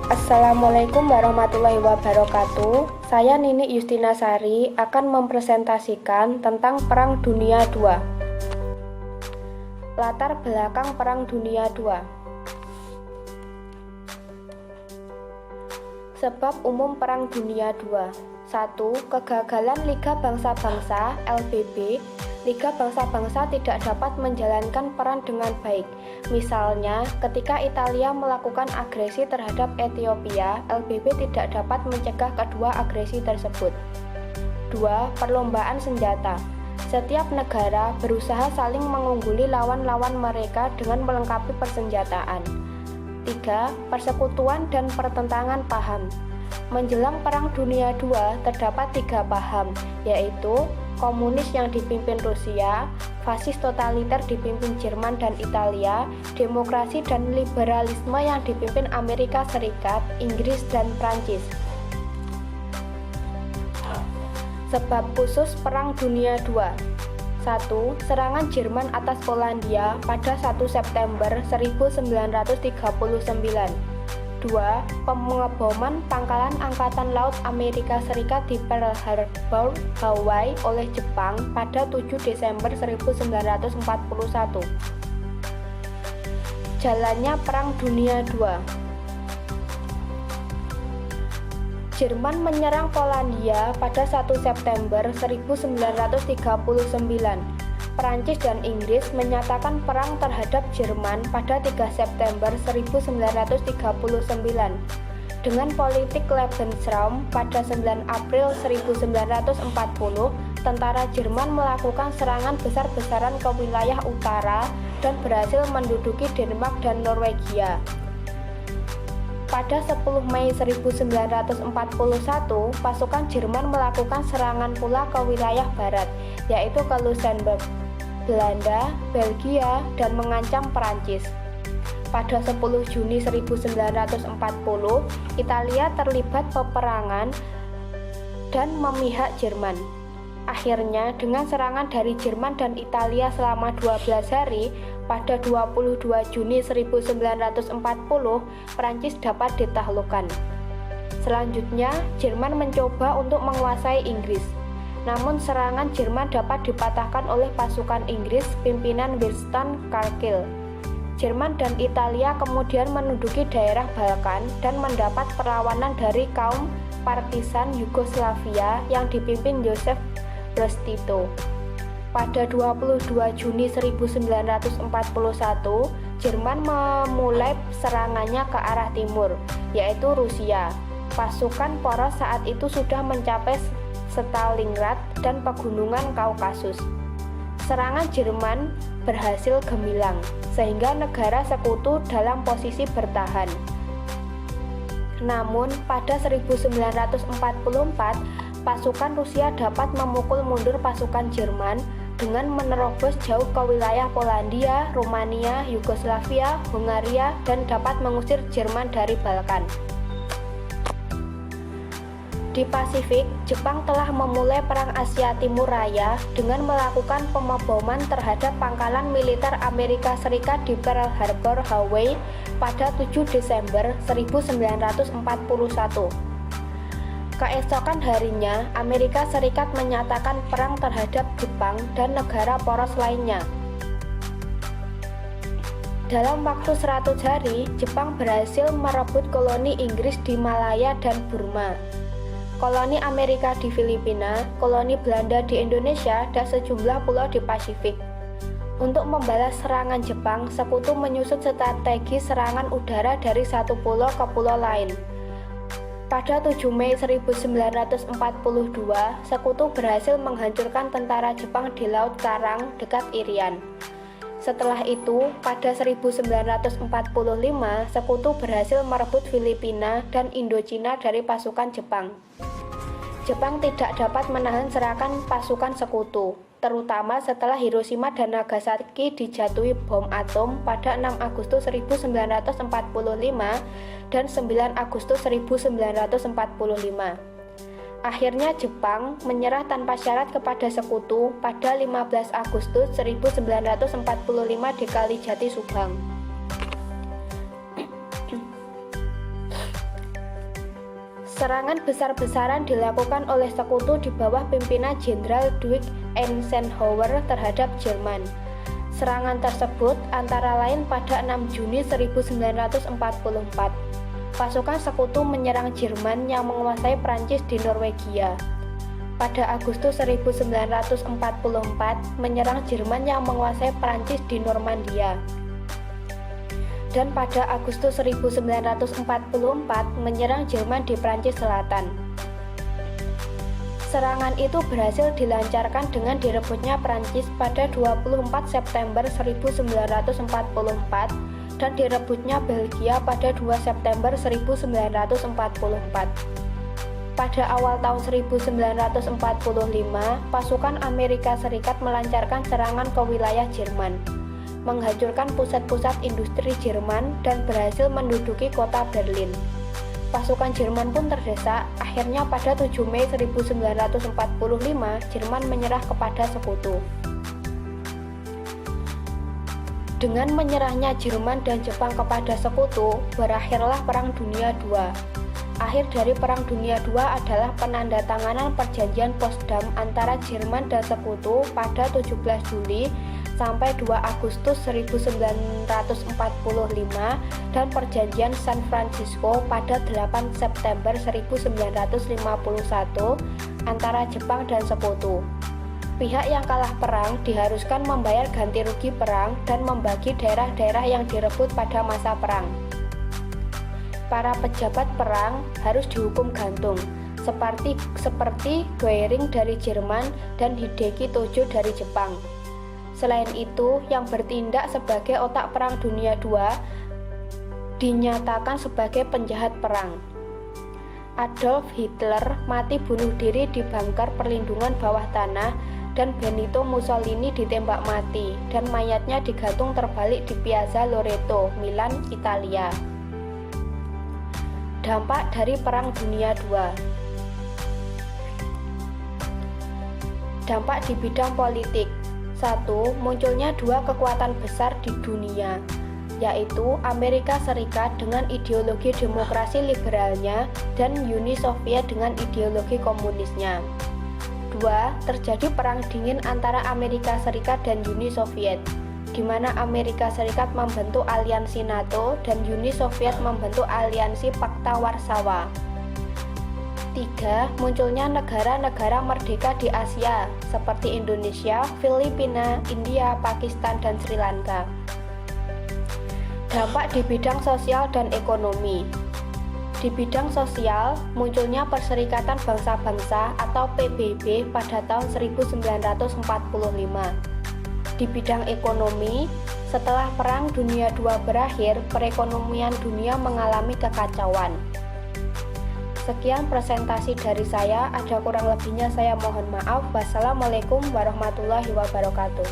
Assalamualaikum warahmatullahi wabarakatuh. Saya Nini Yustina Sari akan mempresentasikan tentang Perang Dunia II. Latar belakang Perang Dunia II. Sebab umum Perang Dunia II. 1. Kegagalan Liga Bangsa-Bangsa (LBB). Liga Bangsa-Bangsa tidak dapat menjalankan peran dengan baik. Misalnya, ketika Italia melakukan agresi terhadap Ethiopia, LBB tidak dapat mencegah kedua agresi tersebut. 2. Perlombaan senjata. Setiap negara berusaha saling mengungguli lawan-lawan mereka dengan melengkapi persenjataan. 3. Persekutuan dan pertentangan paham. Menjelang Perang Dunia II terdapat 3 paham, yaitu komunis yang dipimpin Rusia, fasis totaliter dipimpin Jerman dan Italia, demokrasi dan liberalisme yang dipimpin Amerika Serikat, Inggris, dan Prancis. Sebab khusus Perang Dunia II. 1. Serangan Jerman atas Polandia pada 1 September 1939. 2. Pengeboman pangkalan Angkatan Laut Amerika Serikat di Pearl Harbor, Hawaii oleh Jepang pada 7 Desember 1941. Jalannya Perang Dunia II. Jerman menyerang Polandia pada 1 September 1939. Perancis dan Inggris menyatakan perang terhadap Jerman pada 3 September 1939. Dengan politik Lebensraum, pada 9 April 1940, tentara Jerman melakukan serangan besar-besaran ke wilayah utara dan berhasil menduduki Denmark dan Norwegia. Pada 10 Mei 1941, pasukan Jerman melakukan serangan pula ke wilayah barat, yaitu ke Luxembourg, Belanda, Belgia, dan mengancam Perancis. Pada 10 Juni 1940, Italia terlibat peperangan dan memihak Jerman. Akhirnya, dengan serangan dari Jerman dan Italia selama 12 hari, pada 22 Juni 1940, Perancis dapat ditaklukkan. Selanjutnya, Jerman mencoba untuk menguasai Inggris. Namun serangan Jerman dapat dipatahkan oleh pasukan Inggris pimpinan Winston Churchill. Jerman dan Italia kemudian menduduki daerah Balkan dan mendapat perlawanan dari kaum partisan Yugoslavia yang dipimpin Joseph Broz Tito. Pada 22 Juni 1941, Jerman memulai serangannya ke arah timur, yaitu Rusia. Pasukan poros saat itu sudah mencapai Stalingrad dan pegunungan Kaukasus. Serangan Jerman berhasil gemilang, sehingga negara sekutu dalam posisi bertahan. Namun, pada 1944, pasukan Rusia dapat memukul mundur pasukan Jerman dengan menerobos jauh ke wilayah Polandia, Rumania, Yugoslavia, Hungaria, dan dapat mengusir Jerman dari Balkan. Di Pasifik, Jepang telah memulai Perang Asia Timur Raya dengan melakukan pemboman terhadap pangkalan militer Amerika Serikat di Pearl Harbor, Hawaii pada 7 Desember 1941. Keesokan harinya, Amerika Serikat menyatakan perang terhadap Jepang dan negara poros lainnya. Dalam waktu 100 hari, Jepang berhasil merebut koloni Inggris di Malaya dan Burma, koloni Amerika di Filipina, koloni Belanda di Indonesia, dan sejumlah pulau di Pasifik. Untuk membalas serangan Jepang, sekutu menyusun strategi serangan udara dari satu pulau ke pulau lain. Pada 7 Mei 1942, sekutu berhasil menghancurkan tentara Jepang di Laut Karang dekat Irian. Setelah itu, pada 1945, sekutu berhasil merebut Filipina dan Indochina dari pasukan Jepang. Jepang tidak dapat menahan serangan pasukan sekutu, terutama setelah Hiroshima dan Nagasaki dijatuhi bom atom pada 6 Agustus 1945 dan 9 Agustus 1945. Akhirnya Jepang menyerah tanpa syarat kepada sekutu pada 15 Agustus 1945 di Kalijati, Subang. Serangan besar-besaran dilakukan oleh sekutu di bawah pimpinan Jenderal Dwight Eisenhower terhadap Jerman. Serangan tersebut antara lain pada 6 Juni 1944. Pasukan sekutu menyerang Jerman yang menguasai Prancis di Norwegia. Pada Agustus 1944, menyerang Jerman yang menguasai Prancis di Normandia. Dan pada Agustus 1944 menyerang Jerman di Prancis Selatan. Serangan itu berhasil dilancarkan dengan direbutnya Prancis pada 24 September 1944 dan direbutnya Belgia pada 2 September 1944. Pada awal tahun 1945, pasukan Amerika Serikat melancarkan serangan ke wilayah Jerman, menghancurkan pusat-pusat industri Jerman dan berhasil menduduki kota Berlin. Pasukan Jerman pun terdesak. Akhirnya pada 7 Mei 1945, Jerman menyerah kepada sekutu. Dengan menyerahnya Jerman dan Jepang kepada sekutu, berakhirlah Perang Dunia II. Akhir dari Perang Dunia II adalah penandatanganan Perjanjian Potsdam antara Jerman dan sekutu pada 17 Juli sampai 2 Agustus 1945 dan Perjanjian San Francisco pada 8 September 1951 antara Jepang dan sekutu. Pihak yang kalah perang diharuskan membayar ganti rugi perang dan membagi daerah-daerah yang direbut pada masa perang. Para pejabat perang harus dihukum gantung, seperti Goering dari Jerman dan Hideki Tojo dari Jepang. Selain itu, yang bertindak sebagai otak Perang Dunia II dinyatakan sebagai penjahat perang. Adolf Hitler mati bunuh diri di bunker perlindungan bawah tanah dan Benito Mussolini ditembak mati dan mayatnya digantung terbalik di Piazza Loreto, Milan, Italia. Dampak dari Perang Dunia II. Dampak di bidang politik. 1. Munculnya dua kekuatan besar di dunia, yaitu Amerika Serikat dengan ideologi demokrasi liberalnya dan Uni Soviet dengan ideologi komunisnya. 2. Terjadi perang dingin antara Amerika Serikat dan Uni Soviet, di mana Amerika Serikat membentuk aliansi NATO dan Uni Soviet membentuk aliansi Pakta Warsawa. 3. Munculnya negara-negara merdeka di Asia seperti Indonesia, Filipina, India, Pakistan, dan Sri Lanka. Dampak di bidang sosial dan ekonomi. Di bidang sosial, munculnya Perserikatan Bangsa-Bangsa atau PBB pada tahun 1945. Di bidang ekonomi, setelah Perang Dunia II berakhir, perekonomian dunia mengalami kekacauan. Sekian presentasi dari saya, ada kurang lebihnya saya mohon maaf. Wassalamualaikum warahmatullahi wabarakatuh.